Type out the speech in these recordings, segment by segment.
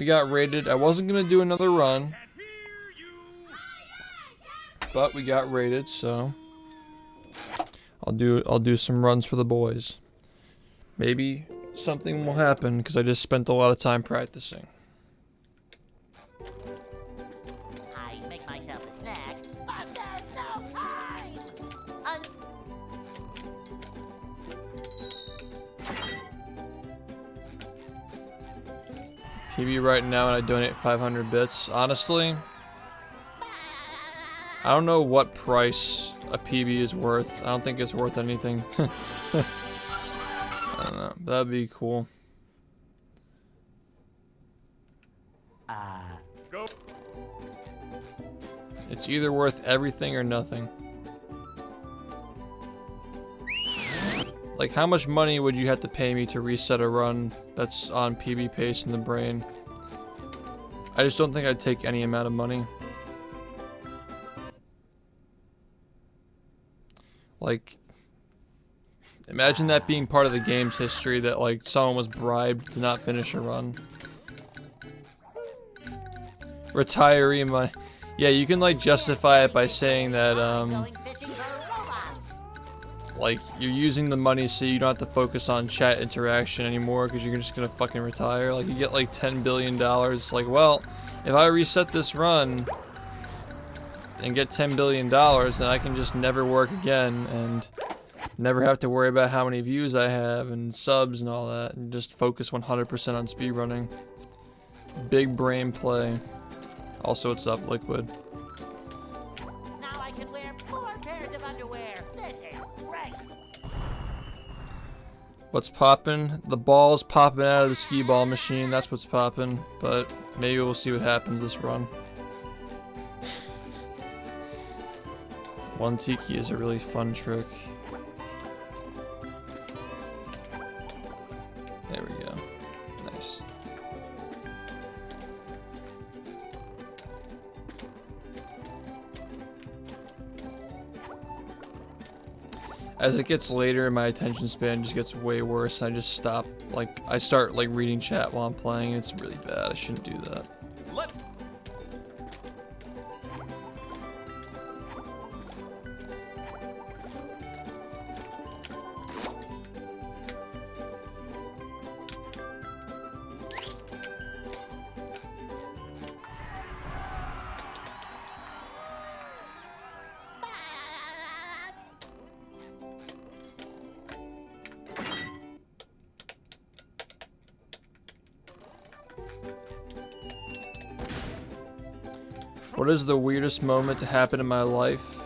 We got rated. I wasn't gonna do another run, but we got rated, so I'll do some runs for the boys. Maybe something will happen because I just spent a lot of time practicing. I make myself a snack, but there's no time. PB right now, and I donate 500 bits. Honestly, I don't know what price a PB is worth. I don't think it's worth anything. I don't know. That'd be cool. Go. It's either worth everything or nothing. Like, how much money would you have to pay me to reset a run that's on PB pace in the brain? I just don't think I'd take any amount of money. Like, imagine that being part of the game's history, that like someone was bribed to not finish a run. Retiree money. Yeah, you can like justify it by saying that like you're using the money so you don't have to focus on chat interaction anymore because you're just gonna fucking retire. Like you get like $10 billion. Like, well, if I reset this run and get $10 billion, then I can just never work again and never have to worry about how many views I have and subs and all that, and just focus 100% on speedrunning. Big brain play. Also, what's up, Liquid? Now I can wear 4 pairs of underwear. This is great. What's poppin'? The ball's popping out of the skee ball machine. That's what's poppin'. But maybe we'll see what happens this run. One tiki is a really fun trick. There we go. Nice. As it gets later, my attention span just gets way worse. I just stop, like, I start like reading chat while I'm playing. It's really bad. I shouldn't do that. What is the weirdest moment to happen in my life?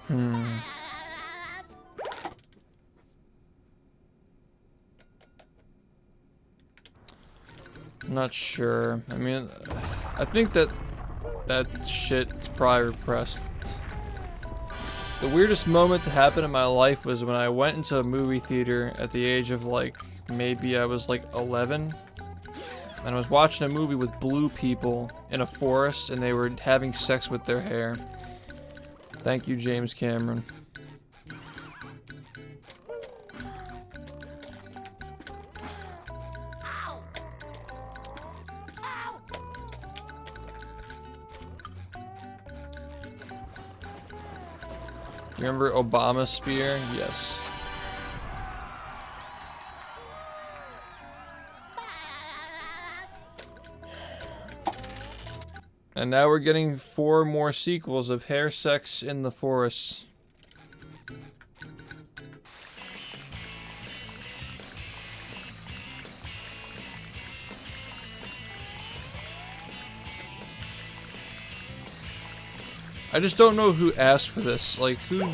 I'm not sure. I mean, I think that shit's probably repressed. The weirdest moment to happen in my life was when I went into a movie theater at the age of like, maybe I was like 11, and I was watching a movie with blue people in a forest, and they were having sex with their hair. Thank you, James Cameron. You remember Obama's spear? Yes. And now we're getting 4 more sequels of hair sex in the forest. I just don't know who asked for this. Like, who...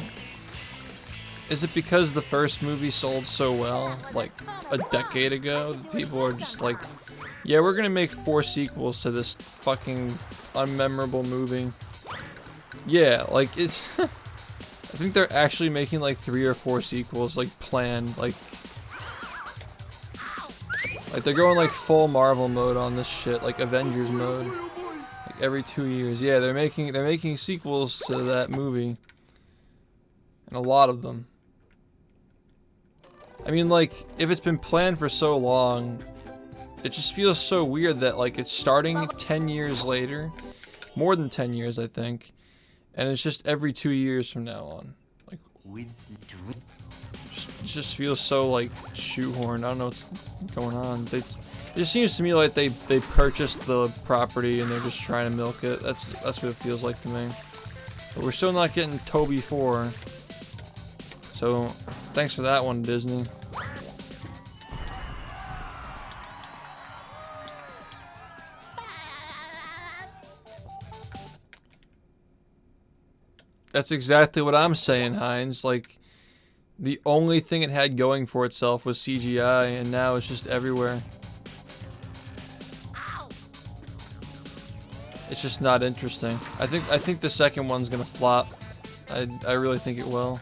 Is it because the first movie sold so well, like, a decade ago? That people are just like, yeah, we're gonna make 4 sequels to this fucking unmemorable movie. Yeah, like, it's... I think they're actually making, like, 3 or 4 sequels, like, planned, like... Like, they're going, like, full Marvel mode on this shit, like, Avengers mode. Like, every 2 years. Yeah, they're making sequels to that movie. And a lot of them. I mean, like, if it's been planned for so long, it just feels so weird that, like, it's starting 10 years later. More than 10 years, I think. And it's just every 2 years from now on. Like, it just feels so, like, shoehorned. I don't know what's going on. It just seems to me like they purchased the property and they're just trying to milk it. That's what it feels like to me. But we're still not getting Toby 4. So, thanks for that one, Disney. That's exactly what I'm saying, Heinz. Like, the only thing it had going for itself was CGI, and now it's just everywhere. It's just not interesting. I think the second one's gonna flop. I really think it will.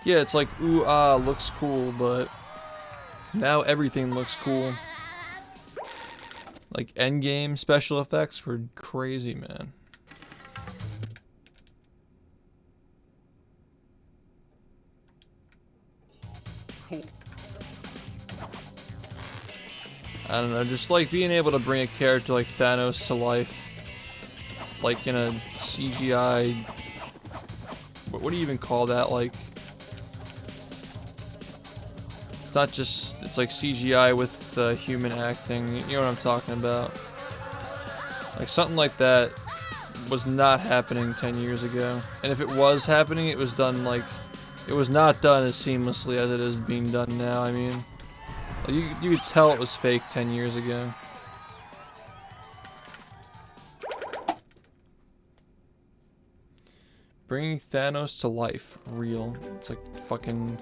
Yeah, it's like, ooh, ah, looks cool, but now everything looks cool. Like, endgame special effects were crazy, man. I don't know, just like being able to bring a character like Thanos to life, like in a CGI, what do you even call that, like, it's not just, it's like CGI with human acting, you know what I'm talking about. Like, something like that was not happening 10 years ago. And if it was happening, it was done like, it was not done as seamlessly as it is being done now, I mean. Like, you could tell it was fake 10 years ago. Bringing Thanos to life, real. It's like fucking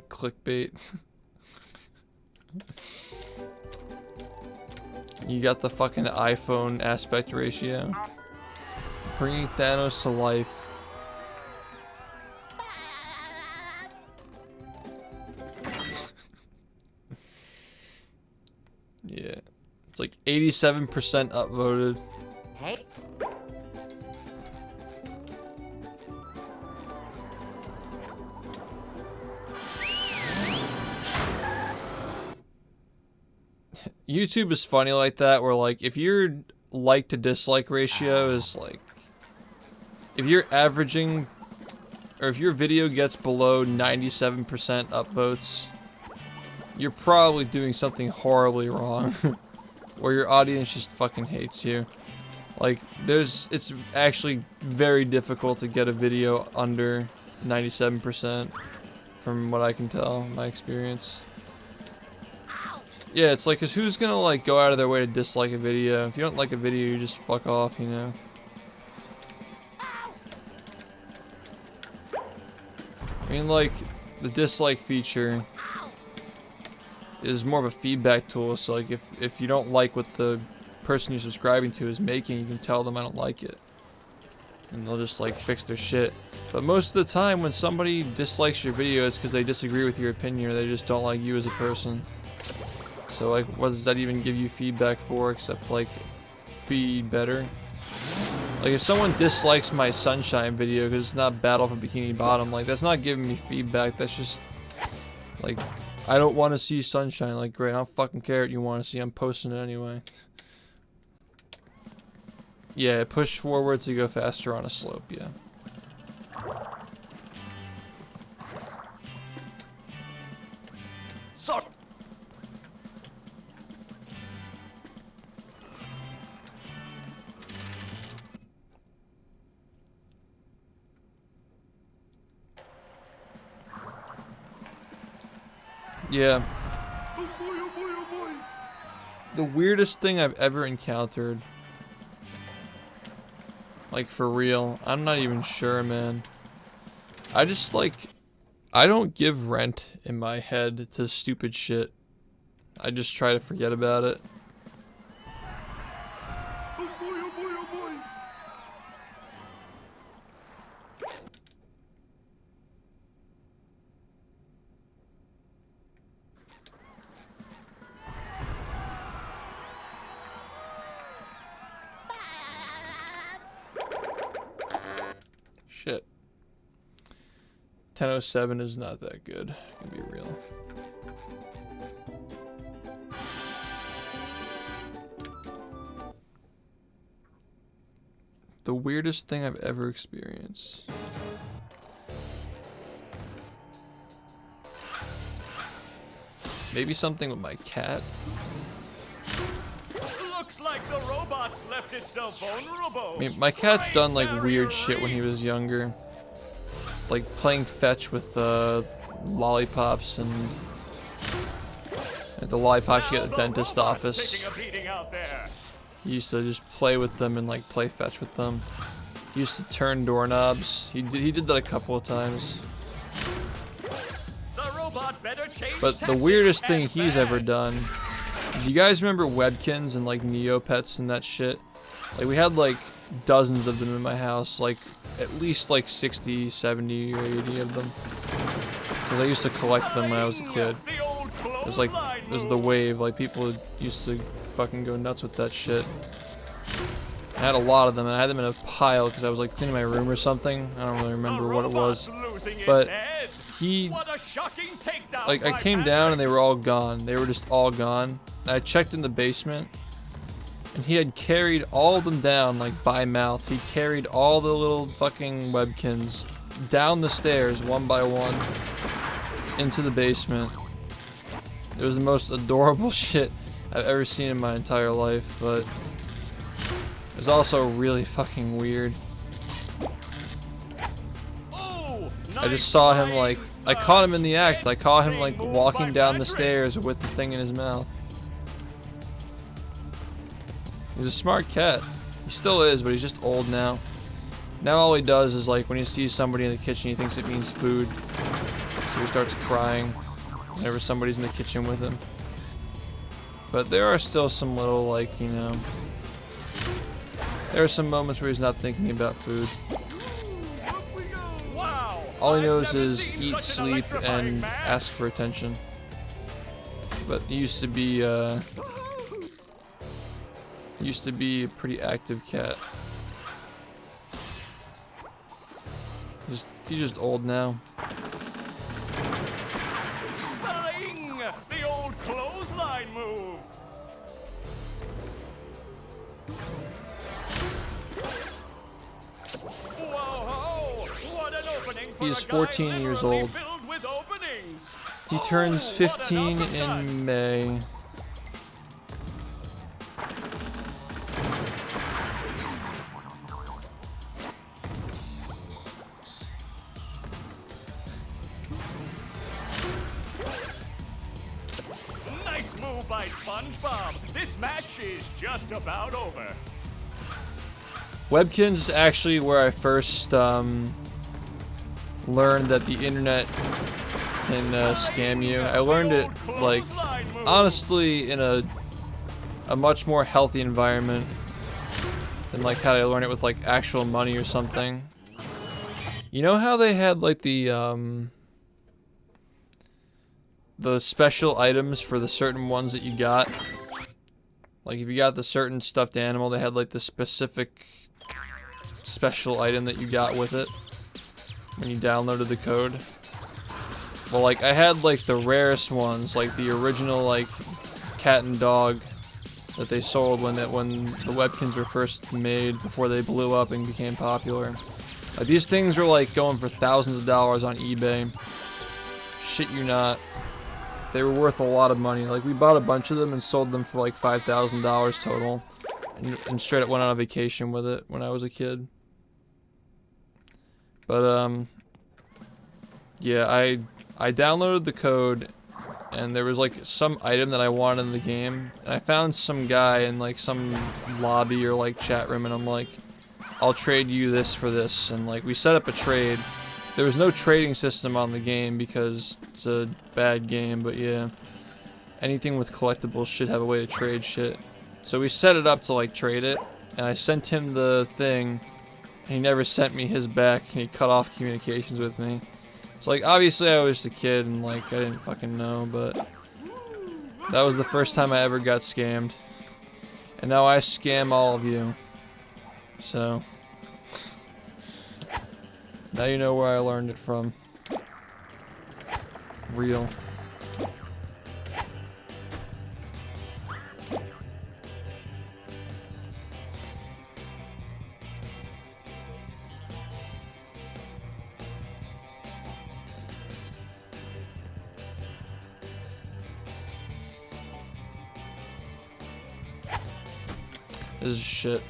clickbait. You got the fucking iPhone aspect ratio. Bringing Thanos to life. Yeah. It's like 87% upvoted. Hey. YouTube is funny like that, where like if your like to dislike ratio is like, if you're averaging, or if your video gets below 97% upvotes, you're probably doing something horribly wrong, or your audience just fucking hates you. Like, it's actually very difficult to get a video under 97%, from what I can tell, my experience. Yeah, it's like, cause who's gonna like go out of their way to dislike a video? If you don't like a video, you just fuck off, you know? I mean, like, the dislike feature is more of a feedback tool, so like, if you don't like what the person you're subscribing to is making, you can tell them I don't like it. And they'll just like fix their shit. But most of the time when somebody dislikes your video, it's because they disagree with your opinion, or they just don't like you as a person. So like, what does that even give you feedback for, except like, be better? Like, if someone dislikes my Sunshine video because it's not Battle for Bikini Bottom, like, that's not giving me feedback, that's just, like, I don't want to see Sunshine. Like, great, I don't fucking care what you want to see, I'm posting it anyway. Yeah, push forward to go faster on a slope, yeah. Sorry. Yeah. The weirdest thing I've ever encountered. Like, for real. I'm not even sure, man. I just, like, I don't give rent in my head to stupid shit. I just try to forget about it. 10:07 is not that good. Gonna be real. The weirdest thing I've ever experienced. Maybe something with my cat. Looks like the robots left itself vulnerable. I mean, my cat's done like weird shit when he was younger. Like playing fetch with lollipops and at the lollipops you get at the dentist office. He used to just play with them and like play fetch with them. He used to turn doorknobs. He did that a couple of times. But the weirdest thing he's ever done. Do you guys remember Webkins and like Neopets and that shit? Like we had like dozens of them in my house, like at least like 60, 70, or 80 of them. Because I used to collect them when I was a kid. It was like, it was the wave, like people used to fucking go nuts with that shit. I had a lot of them, and I had them in a pile because I was like cleaning my room or something. I don't really remember what it was. But he, like I came down and they were all gone. They were just all gone. I checked in the basement, and he had carried all of them down, like by mouth. He carried all the little fucking Webkins down the stairs one by one into the basement. It was the most adorable shit I've ever seen in my entire life, but it was also really fucking weird. I just saw him like, I caught him in the act. I caught him like walking down the stairs with the thing in his mouth. He's a smart cat. He still is, but he's just old now. Now all he does is like when he sees somebody in the kitchen, he thinks it means food. So he starts crying whenever somebody's in the kitchen with him. But there are still some little like, you know, there are some moments where he's not thinking about food. All he knows is eat, sleep, and ask for attention. But he used to be a pretty active cat. He's just old now. The old clothesline move. Whoa, what an opening for He's a 14 guy years old. filled with openings. He turns 15 in May. Nice move by SpongeBob. This match is just about over. Webkins is actually where I first learned that the internet can scam you. I learned it, like, honestly in a much more healthy environment than like how I learned it with like actual money or something. You know how they had like the special items for the certain ones that you got? Like if you got the certain stuffed animal, they had like the specific special item that you got with it when you downloaded the code. Well, like I had like the rarest ones, like the original like cat and dog that they sold when the Webkins were first made before they blew up and became popular. Like these things were like going for thousands of dollars on eBay. Shit you not. They were worth a lot of money. Like we bought a bunch of them and sold them for like $5,000 total, and straight up went on a vacation with it when I was a kid. But yeah, I downloaded the code, and there was like some item that I wanted in the game, and I found some guy in like some lobby or like chat room, and I'm like, I'll trade you this for this, and like we set up a trade. There was no trading system on the game because it's a bad game, but yeah, anything with collectibles should have a way to trade shit. So we set it up to like trade it, and I sent him the thing, and he never sent me his back, and he cut off communications with me. So like obviously I was just a kid and like I didn't fucking know, but that was the first time I ever got scammed. And now I scam all of you. So now you know where I learned it from. real. This is shit.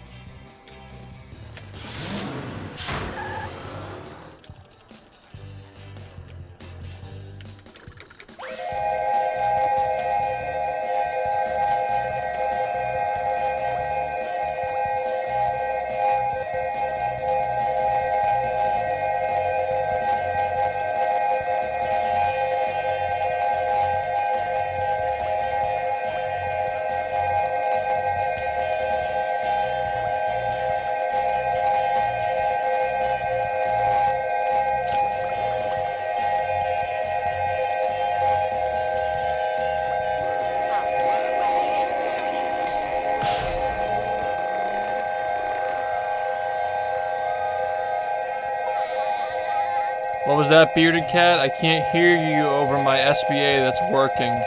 What was that, bearded cat? I can't hear you over my SBA that's working.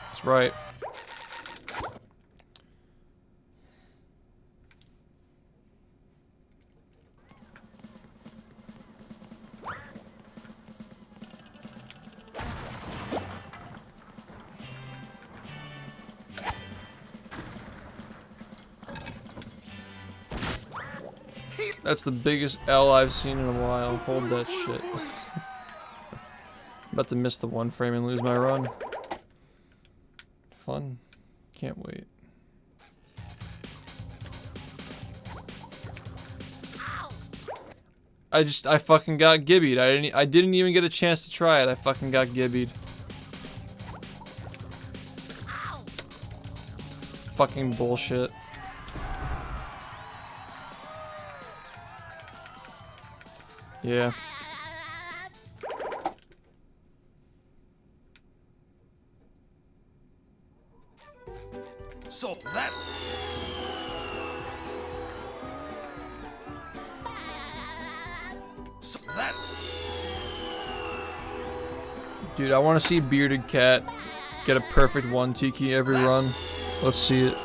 That's right. That's the biggest L I've seen in a while. Hold that shit. About to miss the one frame and lose my run. Fun. Can't wait. I fucking got gibbied. I didn't even get a chance to try it. I fucking got gibbied. Fucking bullshit. Yeah. So that... So that's... Dude, I want to see Bearded Cat get a perfect 1 Tiki every run. Let's see it.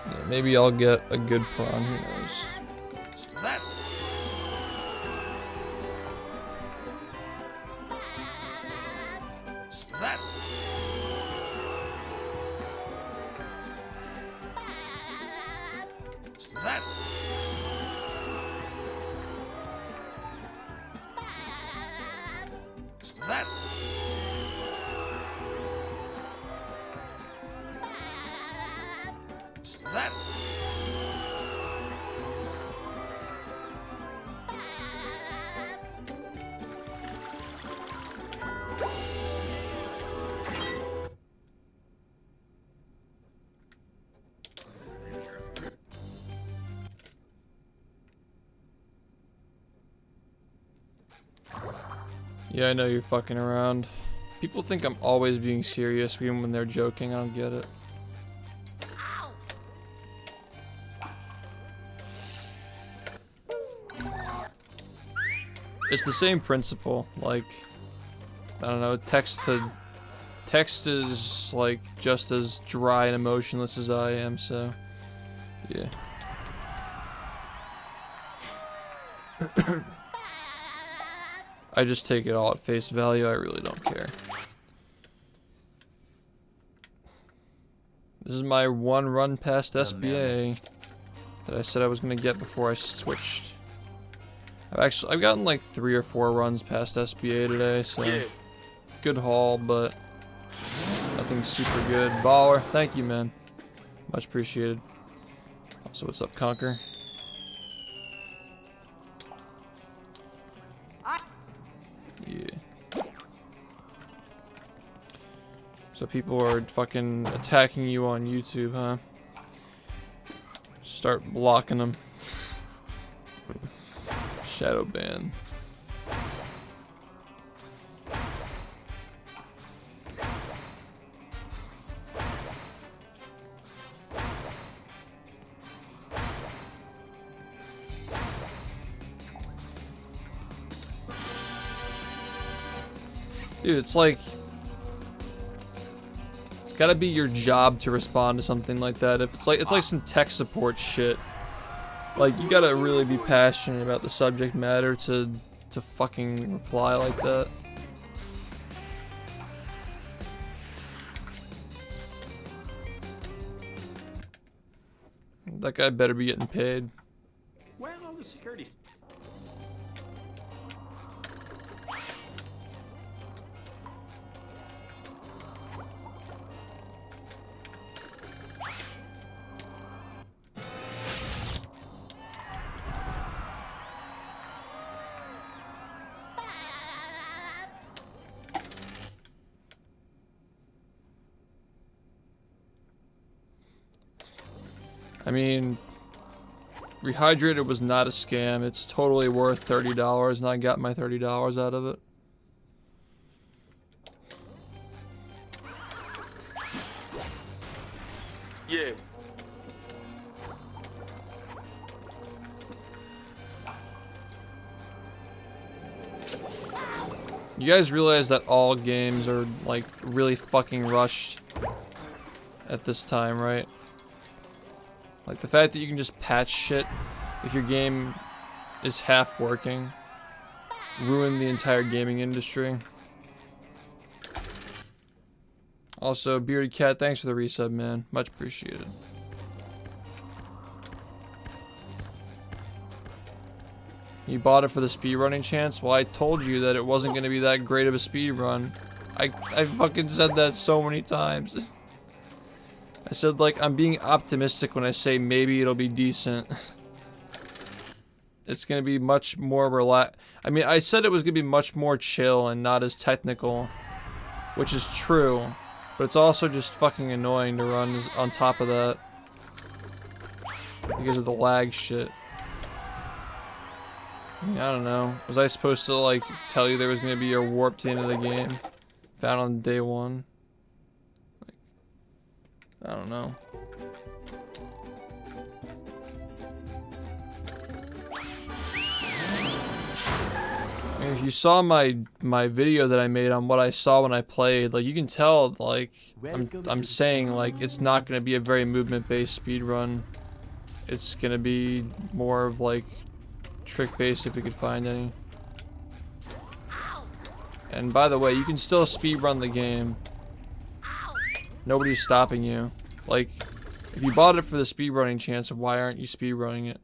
Yeah, maybe I'll get a good prawn, who knows. So that... So that... So that... So that... So that... Yeah, I know you're fucking around. People think I'm always being serious even when they're joking. I don't get it. It's the same principle. Like, I don't know, text is like just as dry and emotionless as I am, so yeah. I just take it all at face value. I really don't care. This is my one run past SBA that I said I was gonna get before I switched. I've gotten like 3 or 4 runs past SBA today, so good haul, but nothing super good. Baller, thank you, man. Much appreciated. Also, what's up, Conquer? Yeah. So people are fucking attacking you on YouTube, huh? Start blocking them. Shadow ban. Dude, it's like, it's gotta be your job to respond to something like that. If it's like some tech support shit. Like, you gotta really be passionate about the subject matter to fucking reply like that. That guy better be getting paid. Well, the security. I mean, Rehydrated was not a scam. It's totally worth $30, and I got my $30 out of it. Yeah. You guys realize that all games are, like, really fucking rushed at this time, right? Like, the fact that you can just patch shit if your game is half working ruin the entire gaming industry. Also, Bearded Cat, thanks for the resub, man. Much appreciated. You bought it for the speedrunning chance? Well, I told you that it wasn't going to be that great of a speedrun. I fucking said that so many times. I said, like, I'm being optimistic when I say maybe it'll be decent. It's gonna be much more I mean, I said it was gonna be much more chill and not as technical, which is true, but it's also just fucking annoying to run on top of that because of the lag shit. I mean, I don't know. Was I supposed to, like, tell you there was gonna be a warp to the end of the game found on day one? I don't know. I mean, if you saw my video that I made on what I saw when I played, like, you can tell, like, I'm saying, like, it's not gonna be a very movement-based speedrun. It's gonna be more of, like, trick-based if we could find any. And by the way, you can still speedrun the game. Nobody's stopping you. Like, if you bought it for the speedrunning chance, why aren't you speedrunning it?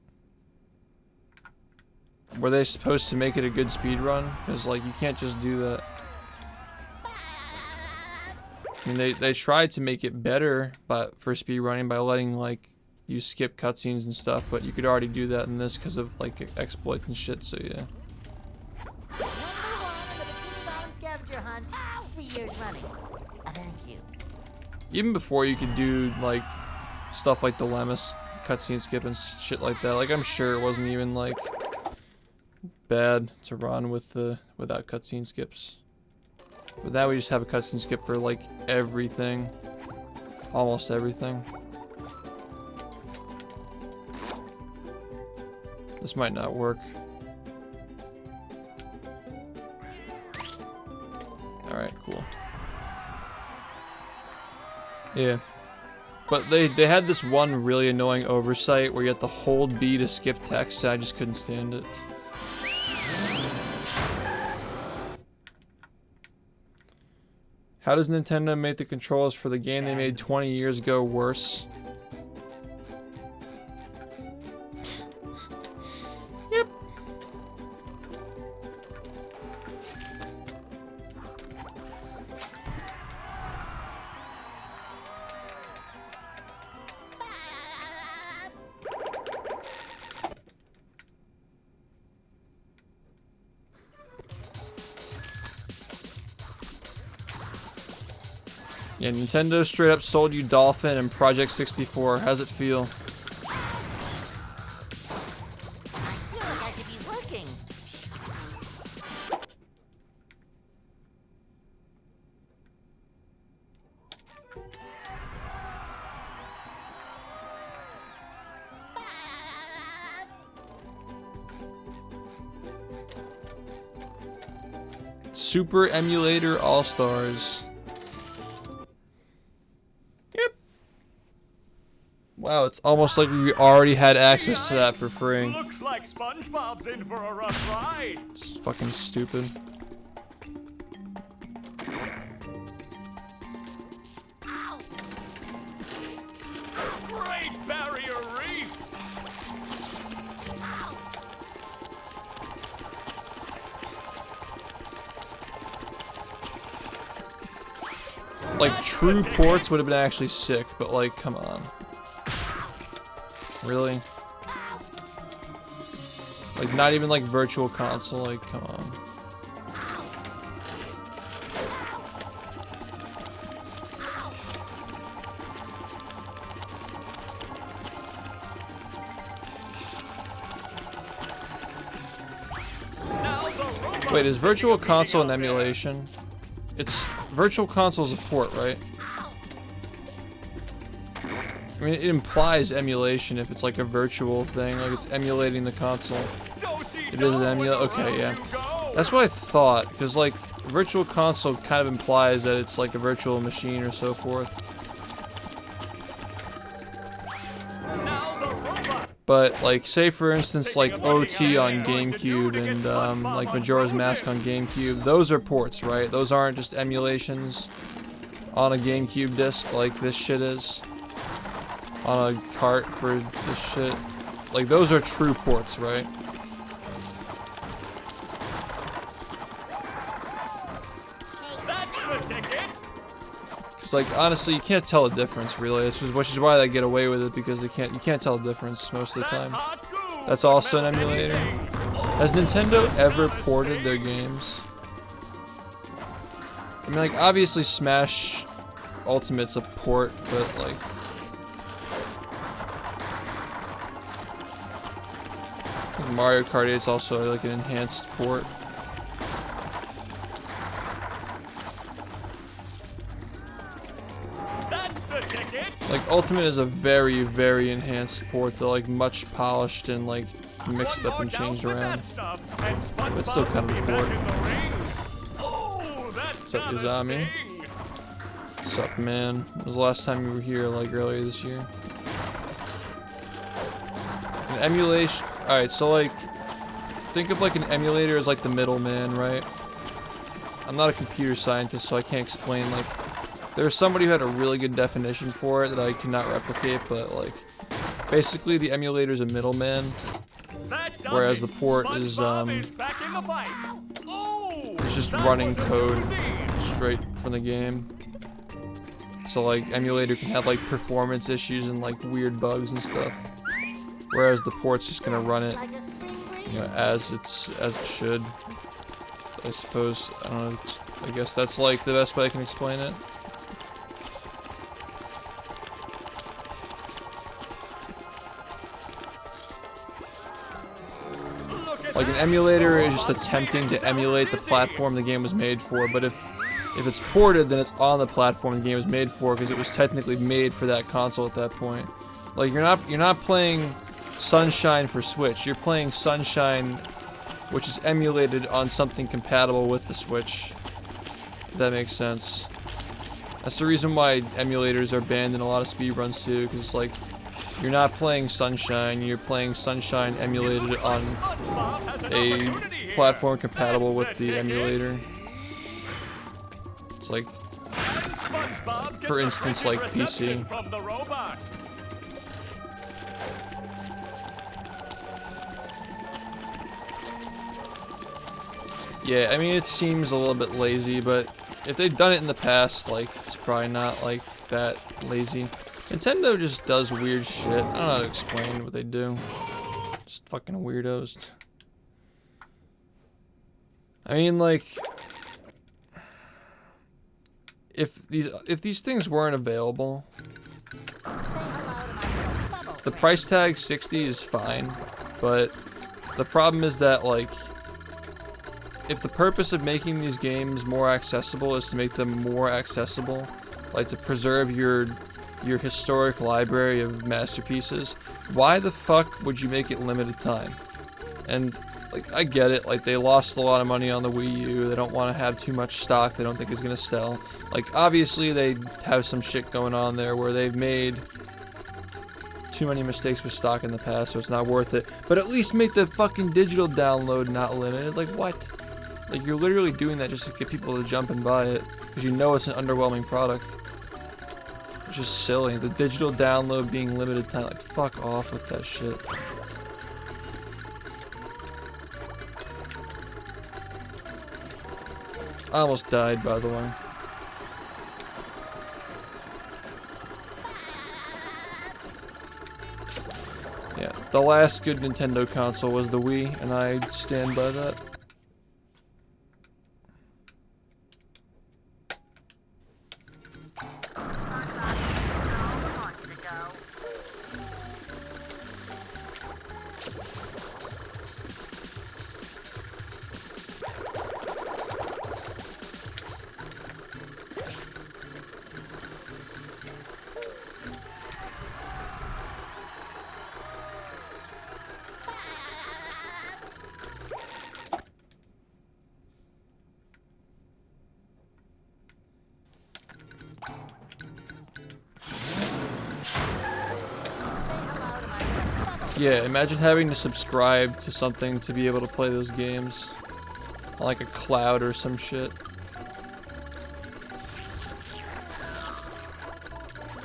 Were they supposed to make it a good speedrun? Because, like, you can't just do that. I mean, they tried to make it better for speedrunning by letting, like, you skip cutscenes and stuff, but you could already do that in this because of, like, exploits and shit, so yeah. Number 1 on the Bikini Bottom scavenger hunt. 3 years running. Thank you. Even before you could do, like, stuff like the Lemus cutscene skip and shit like that. Like, I'm sure it wasn't even, like, bad to run without cutscene skips. But now we just have a cutscene skip for, like, everything. Almost everything. This might not work. Alright, cool. Yeah. But they had this one really annoying oversight where you have to hold B to skip text, and I just couldn't stand it. How does Nintendo make the controls for the game they made 20 years ago worse? Yep. Yeah, Nintendo straight up sold you Dolphin and Project 64. How's it feel? I feel like I should be working. Super Emulator All-Stars. Yep. Wow, it's almost like we already had access to that for free. Looks like SpongeBob's in for a rough ride. It's fucking stupid. Great Barrier Reef. Like, true ports would have been actually sick, but like, come on. Really? Like, not even like Virtual Console, like, come on. Wait, is Virtual Console an emulation? It's Virtual Console is a port, right? I mean, it implies emulation if it's like a virtual thing, like it's emulating the console. It is an okay, yeah. That's what I thought, because like Virtual Console kind of implies that it's like a virtual machine or so forth. But like, say for instance, like OT on GameCube and like Majora's Mask on GameCube, those are ports, right? Those aren't just emulations on a GameCube disc like this shit is. On a cart for this shit. Like, those are true ports, right? That's the ticket. Cause like, honestly, you can't tell the difference, really. Which is why they get away with it, because you can't tell the difference most of the time. That's also an emulator. Has Nintendo ever ported their games? I mean, like, obviously Smash Ultimate's a port, but like... Mario Kart 8's also like an enhanced port. That's the ticket. Like, Ultimate is a very, very enhanced port, though, like much polished and like mixed up and changed around. But it's still kind of a port. What's up, Izami? What's up, man? When was the last time you were here, like earlier this year? An emulation. Alright, so like, think of like an emulator as like the middleman, right? I'm not a computer scientist, so I can't explain, like, there's somebody who had a really good definition for it that I cannot replicate, but like, basically the emulator is a middleman, whereas the port is it's just running code straight from the game. So like, emulator can have like performance issues and like weird bugs and stuff. Whereas the port's just gonna run it, you know, as it should. I suppose. I don't know. I guess that's like the best way I can explain it. Like, an emulator is just attempting to emulate the platform the game was made for. But if it's ported, then it's on the platform the game was made for, because it was technically made for that console at that point. Like, you're not playing Sunshine for Switch. You're playing Sunshine, which is emulated on something compatible with the Switch. If that makes sense. That's the reason why emulators are banned in a lot of speedruns too, because it's like, you're not playing Sunshine, you're playing Sunshine emulated on a platform compatible with the emulator. It's like, for instance, like PC. Yeah, I mean, it seems a little bit lazy, but if they've done it in the past, like, it's probably not, like, that lazy. Nintendo just does weird shit. I don't know how to explain what they do. Just fucking weirdos. I mean, like, if these things weren't available, the price tag 60 is fine, but the problem is that, like, if the purpose of making these games more accessible is to make them more accessible, like to preserve your historic library of masterpieces, why the fuck would you make it limited time? And like, I get it. Like, they lost a lot of money on the Wii U. They don't want to have too much stock they don't think is going to sell. Like, obviously, they have some shit going on there where they've made too many mistakes with stock in the past, so it's not worth it. But at least make the fucking digital download not limited. Like, what? Like, you're literally doing that just to get people to jump and buy it, because you know it's an underwhelming product. It's just silly. The digital download being limited time, like, fuck off with that shit. I almost died, by the way. Yeah, the last good Nintendo console was the Wii, and I stand by that. Yeah, imagine having to subscribe to something to be able to play those games. On like a cloud or some shit.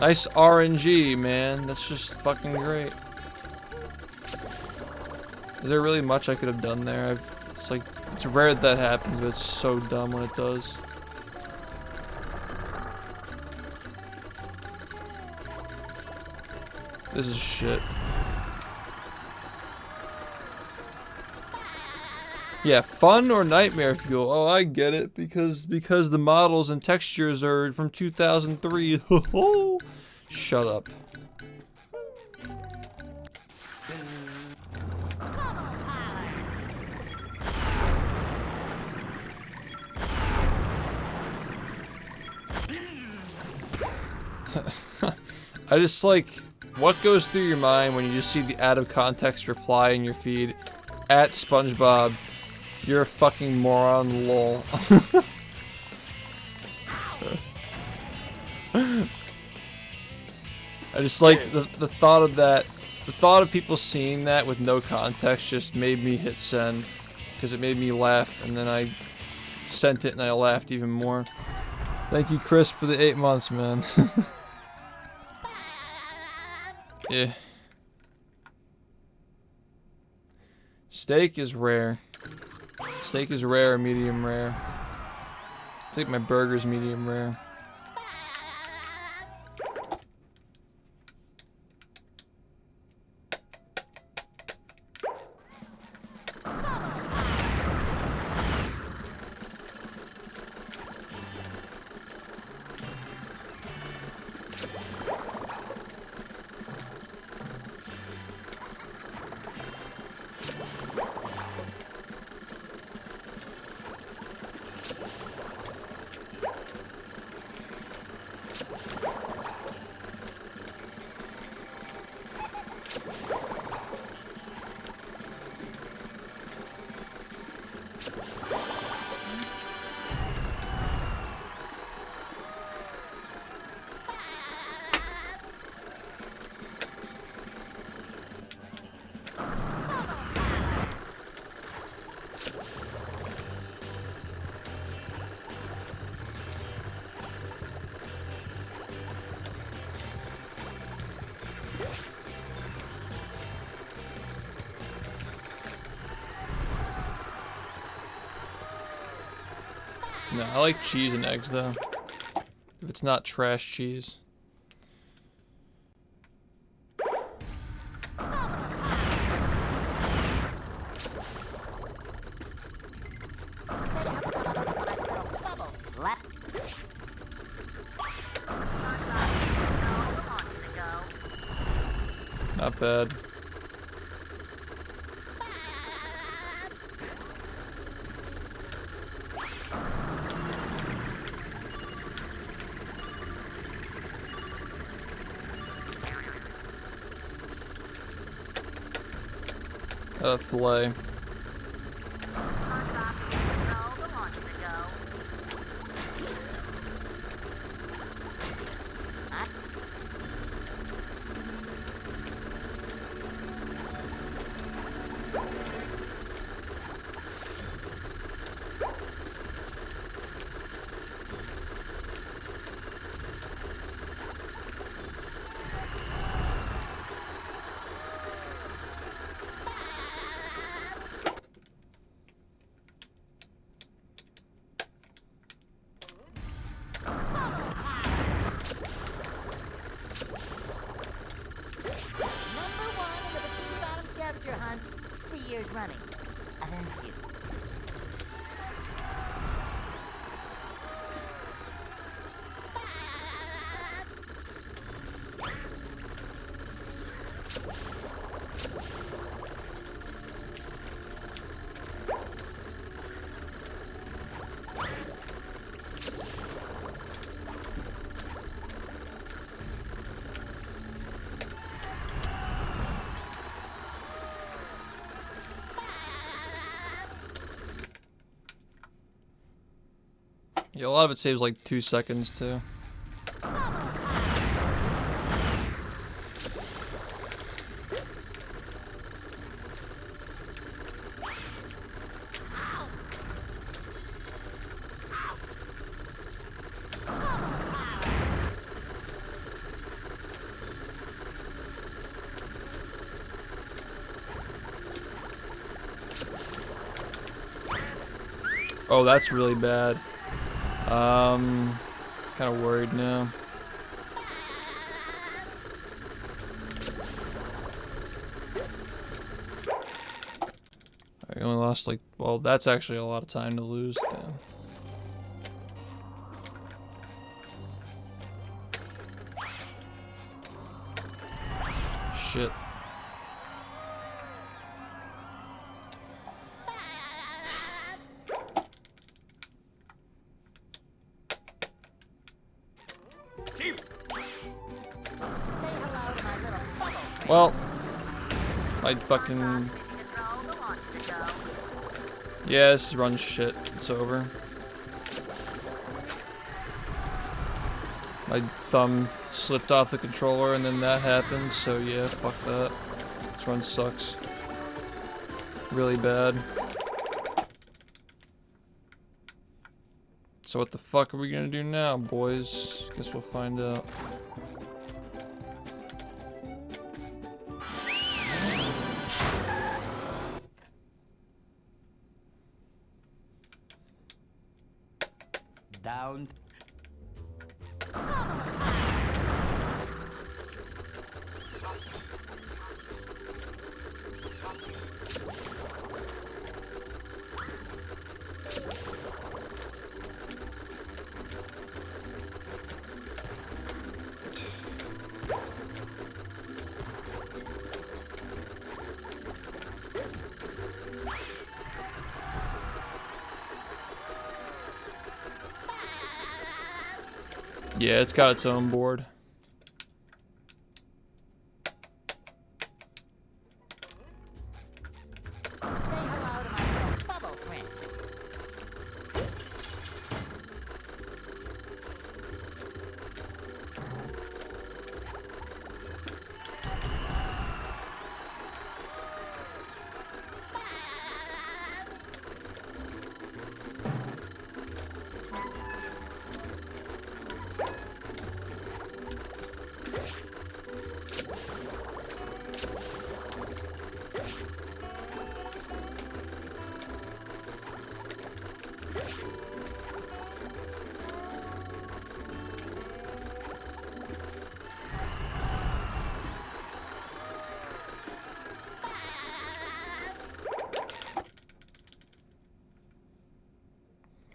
Nice RNG, man. That's just fucking great. Is there really much I could have done there? It's like, it's rare that happens, but it's so dumb when it does. This is shit. Yeah, fun or nightmare fuel. Oh, I get it, because the models and textures are from 2003. Shut up. I just like, what goes through your mind when you just see the out of context reply in your feed at SpongeBob? You're a fucking moron, lol. I just like the thought of that. The thought of people seeing that with no context just made me hit send. Because it made me laugh, and then I sent it and I laughed even more. Thank you, Chris, for the 8 months, man. Yeah. Steak is rare. Steak is rare or medium rare. I think my burger's medium rare. No, I like cheese and eggs though. If it's not trash cheese. Not bad. Filet. years running. Thank you. Yeah, a lot of it saves like 2 seconds too. Oh, that's really bad. Kind of worried now. I only lost like, well, that's actually a lot of time to lose. Damn. Shit. Well, I fucking... Yeah, this runs shit. It's over. My thumb slipped off the controller and then that happened, so yeah, fuck that. This run sucks. Really bad. So what the fuck are we gonna do now, boys? Guess we'll find out. Down. Yeah, it's got its own board. Say hello to my little bubble friend.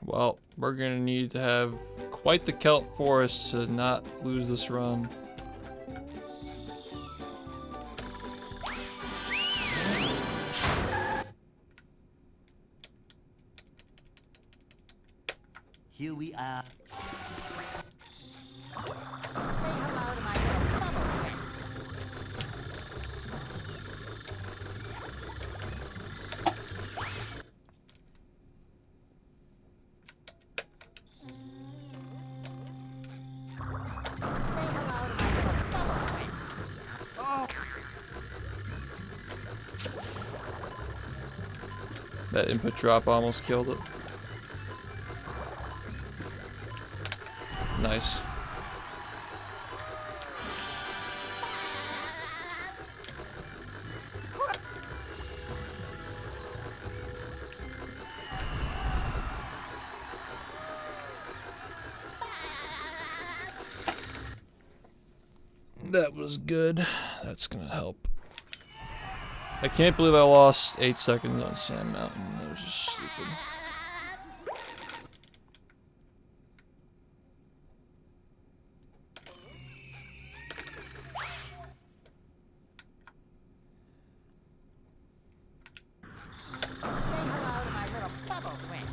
Well, we're gonna need to have quite the kelp forest to not lose this run. Here we are. Say hello to my little bubble friend. That input drop almost killed it. Nice. That was good. That's gonna help. I can't believe I lost 8 seconds on Sand Mountain. That was just stupid. Hello to my little bubble friend.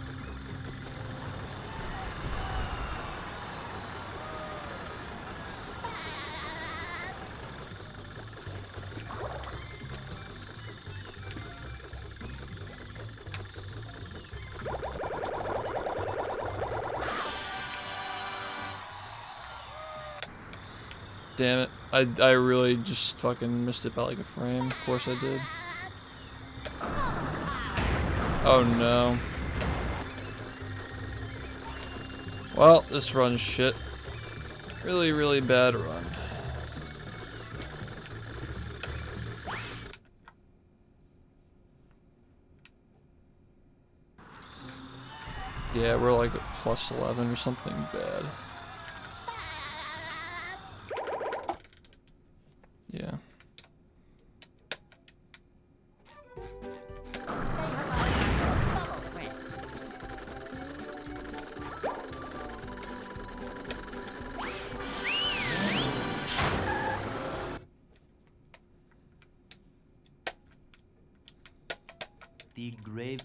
Damn it. I really just fucking missed it by like a frame. Of course I did. Oh no. Well, this run's shit. Really, really bad run. Yeah, we're like plus 11 or something bad. Yeah. Bubble friend. The grave.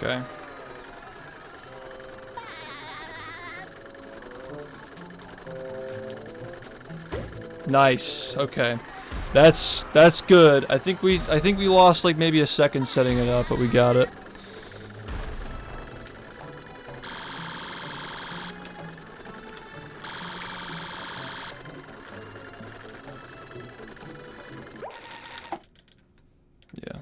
Okay. Nice. Okay. That's good. I think we lost like maybe a second setting it up, but we got it. Yeah.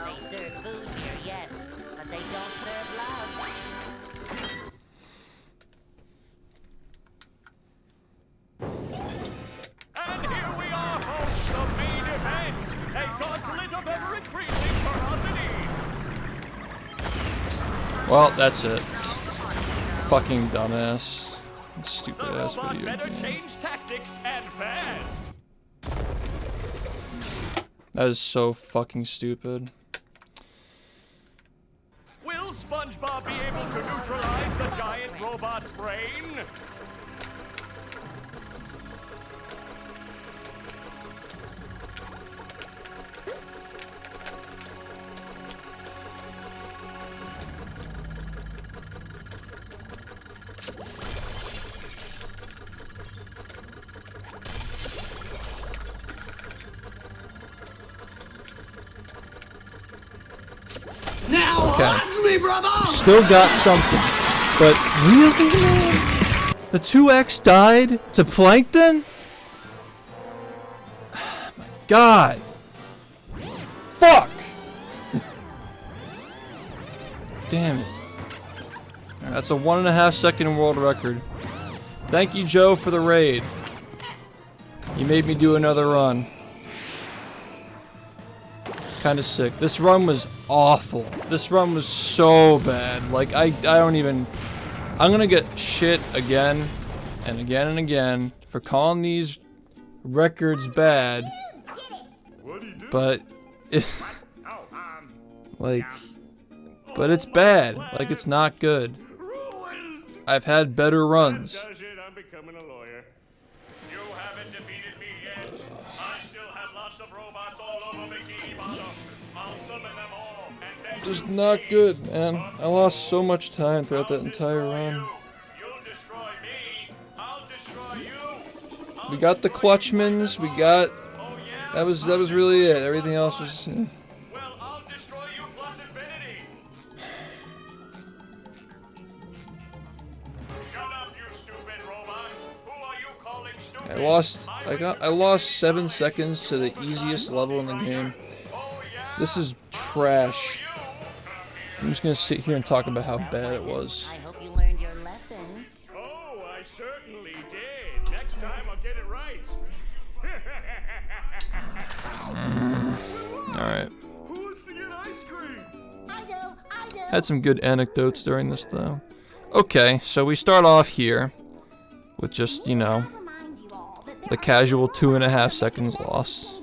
They serve food here, yes, but they don't serve love. And here we are, folks, the main event. A gauntlet of ever-increasing ferocity. Well, that's it. Fucking dumbass. Stupid The ass robot video better game. change tactics and fast. That is so fucking stupid. Will SpongeBob be able to neutralize the giant robot's brain? Still got something. But really, man? The 2X died to Plankton? My God. Fuck! Damn it. That's a 1.5 second world record. Thank you, Joe, for the raid. You made me do another run. Kind of sick. This run was awful. This run was so bad. Like, I don't even... I'm gonna get shit again and again and again for calling these records bad. But... like... But it's bad. Like, it's not good. I've had better runs. Does it? I'm becoming a lawyer. You haven't defeated me yet. I still have lots of robots all over Bikini Bottom. I'll summon them all, and then Just not good, man. I lost so much time throughout that entire run. you'll destroy me. I'll destroy you. We got the Clutchmans. We got... Oh yeah. That was really it. Everything else was... Well, I'll destroy you plus infinity. Shut up, you stupid robot. Who are you calling stupid? I lost 7 seconds to the easiest level in the game. Oh yeah. This is trash. I'm just gonna sit here and talk about how bad it was. I hope you learned your lesson. Oh, I certainly did. Next time I'll get it right. Alright. Who wants to get ice cream? I do. Had some good anecdotes during this though. Okay, so we start off here with just, you know, the casual 2.5 seconds loss.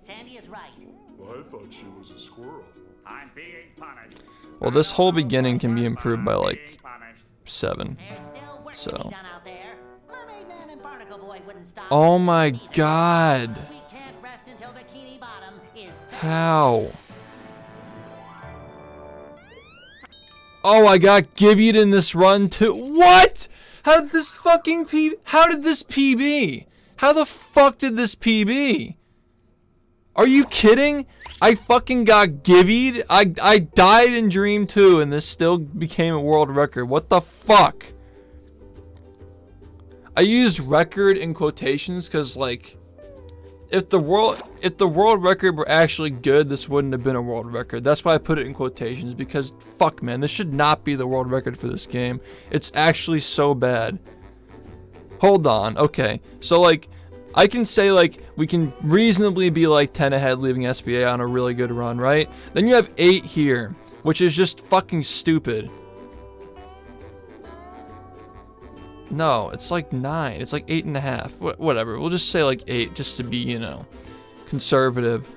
Sandy is right. Well, I thought she was a squirrel. I'm being punished. Well, this whole beginning can be improved by like Punished. 7. There's still work to So. be done out there. Mermaid Man and Barnacle Boy wouldn't stop. Oh my God. We can't rest until Bikini Bottom is How? Oh, I got gibbied in this run too. What? How did this fucking How did this PB? How the fuck did this PB? Are you kidding? I fucking got gibbied. I died in Dream 2 and this still became a world record. What the fuck? I used record in quotations because, like, if the world record were actually good, this wouldn't have been a world record. That's why I put it in quotations, because fuck, man, this should not be the world record for this game. It's actually so bad. Hold on. Okay. So like I can say like we can reasonably be like 10 ahead leaving SBA on a really good run, right? Then you have 8 here, which is just fucking stupid. No, it's like 9. It's like 8.5. Whatever. We'll just say like 8 just to be, you know, conservative.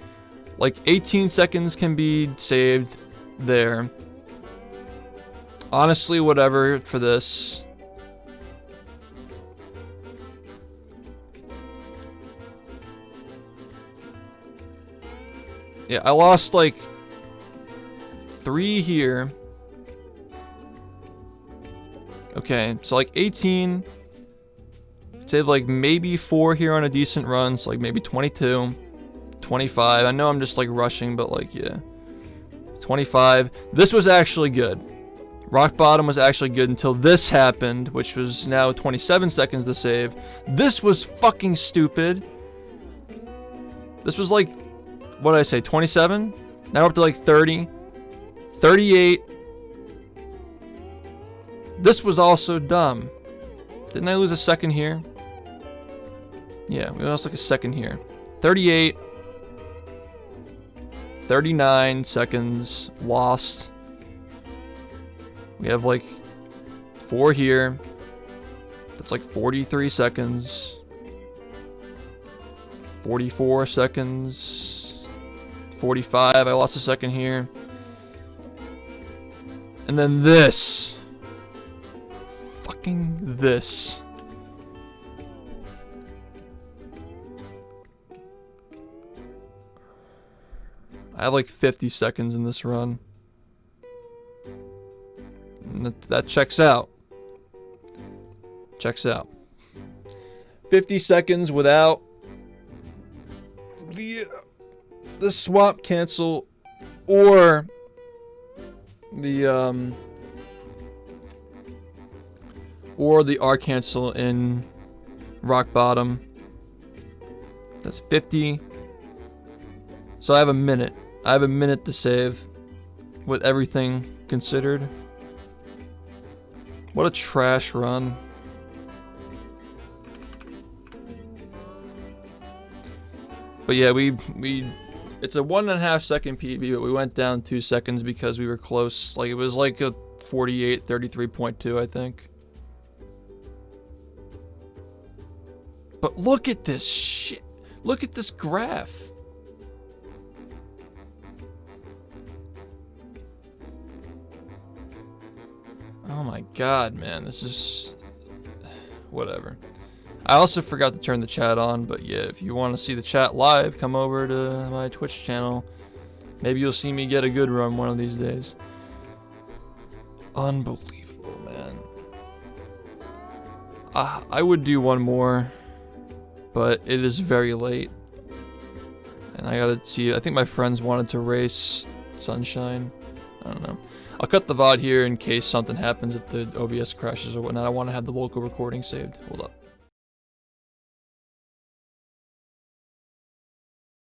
Like 18 seconds can be saved there. Honestly, whatever for this. Yeah, I lost like 3 here. Okay, so like 18. Save like maybe 4 here on a decent run, so like maybe 22, 25. I know I'm just like rushing, but like, yeah. 25. This was actually good. Rock bottom was actually good until this happened, which was now 27 seconds to save. This was fucking stupid. This was like, what did I say, 27? Now we're up to like 30, 38. This was also dumb. Didn't I lose a second here? Yeah, we lost like a second here. 38. 39 seconds lost. We have like 4 here. That's like 43 seconds. 44 seconds. 45. I lost a second here. And then this. Fucking this. I have like 50 seconds in this run. And that checks out. Checks out. 50 seconds without the swap cancel or the R cancel in rock bottom. That's 50. So I have a minute. I have a minute to save with everything considered. What a trash run. But yeah, it's a 1.5 second PB, but we went down 2 seconds because we were close. Like it was like a 48, 33.2, I think. But look at this shit. Look at this graph. Oh my god, man. This is... whatever. I also forgot to turn the chat on, but yeah, if you want to see the chat live, come over to my Twitch channel. Maybe you'll see me get a good run one of these days. Unbelievable, man. I would do one more, but it is very late. And I gotta see, I think my friends wanted to race Sunshine. I don't know. I'll cut the VOD here in case something happens if the OBS crashes or whatnot. I want to have the local recording saved. Hold up.